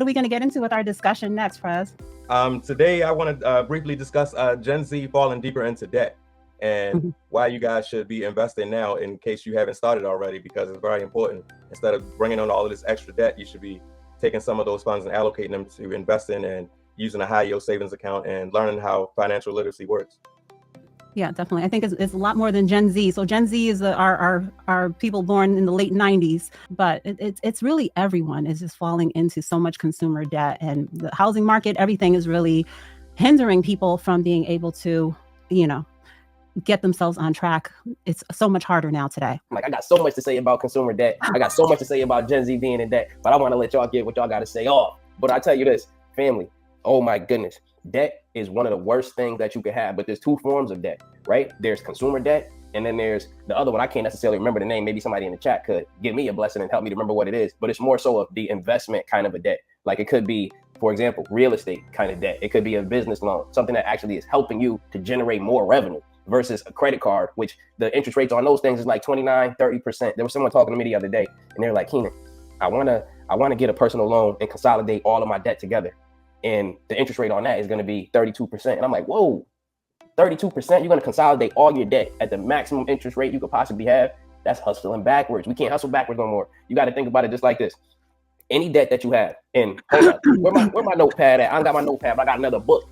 What are we going to get into with our discussion next, Prez? Today, I want to briefly discuss Gen Z falling deeper into debt and why you guys should be investing now in case you haven't started already, because it's very important. Instead of bringing on all of this extra debt, you should be taking some of those funds and allocating them to investing and using a high yield savings account and learning how financial literacy works. Yeah, definitely. I think it's a lot more than Gen Z. So Gen Z is our people born in the late 90s, but it's really everyone is just falling into so much consumer debt, and the housing market, everything is really hindering people from being able to, get themselves on track. It's so much harder now today. Like, I got so much to say about consumer debt. I got so much to say about Gen Z being in debt, but I want to let y'all get what y'all got to say off. But I tell you this, family, oh my goodness, debt is one of the worst things that you can have. But there's two forms of debt, right? There's consumer debt, and then there's the other one. I can't necessarily remember the name. Maybe somebody in the chat could give me a blessing and help me to remember what it is. But it's more so of the investment kind of a debt. Like, it could be, for example, real estate kind of debt. It could be a business loan, something that actually is helping you to generate more revenue, versus a credit card, which the interest rates on those things is like 29, 30%. There was someone talking to me the other day, and they're like, Kenan, I want to get a personal loan and consolidate all of my debt together. And the interest rate on that is going to be 32%. And I'm like, whoa, 32%? You're going to consolidate all your debt at the maximum interest rate you could possibly have? That's hustling backwards. We can't hustle backwards no more. You got to think about it just like this. Any debt that you have, and hold up, where my notepad at? I don't got my notepad, but I got another book.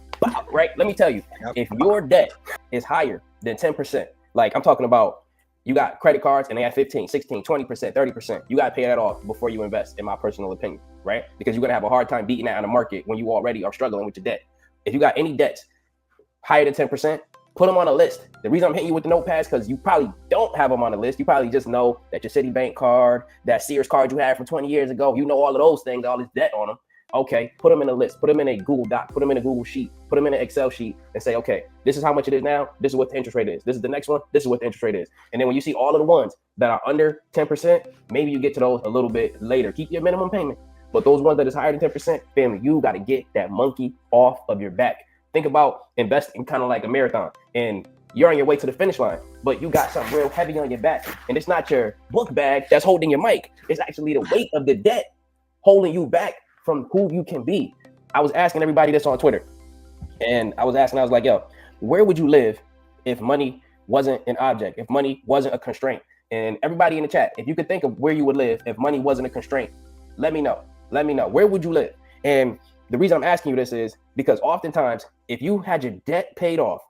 Right? Let me tell you, if your debt is higher than 10%, like I'm talking about, you got credit cards and they have 15, 16, 20%, 30%. You got to pay that off before you invest, in my personal opinion, right? Because you're going to have a hard time beating that in the market when you already are struggling with your debt. If you got any debts higher than 10%, put them on a list. The reason I'm hitting you with the notepads, because you probably don't have them on the list. You probably just know that your Citibank card, that Sears card you had from 20 years ago, you know all of those things, all this debt on them. Okay, put them in a list, put them in a Google Doc, put them in a Google Sheet, put them in an Excel sheet, and say, okay, this is how much it is now. This is what the interest rate is. This is the next one. This is what the interest rate is. And then when you see all of the ones that are under 10%, maybe you get to those a little bit later. Keep your minimum payment. But those ones that is higher than 10%, family, you got to get that monkey off of your back. Think about investing kind of like a marathon, and you're on your way to the finish line, but you got something real heavy on your back. And it's not your book bag that's holding your mic. It's actually the weight of the debt holding you back from who you can be. I was asking everybody this on Twitter, and I was like, yo, where would you live if money wasn't an object, if money wasn't a constraint? And everybody in the chat, if you could think of where you would live if money wasn't a constraint, let me know. Where would you live? And the reason I'm asking you this is because oftentimes, if you had your debt paid off,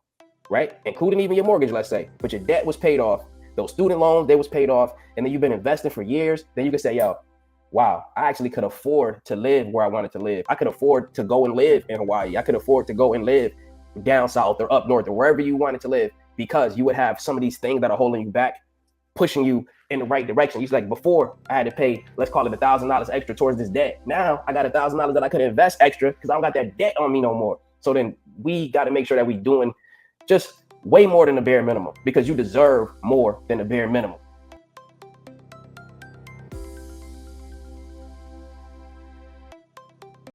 right, including even your mortgage, let's say, but your debt was paid off, those student loans, they was paid off, and then you've been investing for years, then you can say, yo, wow, I actually could afford to live where I wanted to live. I could afford to go and live in Hawaii. I could afford to go and live down south or up north or wherever you wanted to live, because you would have some of these things that are holding you back, pushing you in the right direction. It's like, before I had to pay, let's call it $1,000 extra towards this debt. Now I got $1,000 that I could invest extra because I don't got that debt on me no more. So then we got to make sure that we doing just way more than the bare minimum, because you deserve more than the bare minimum.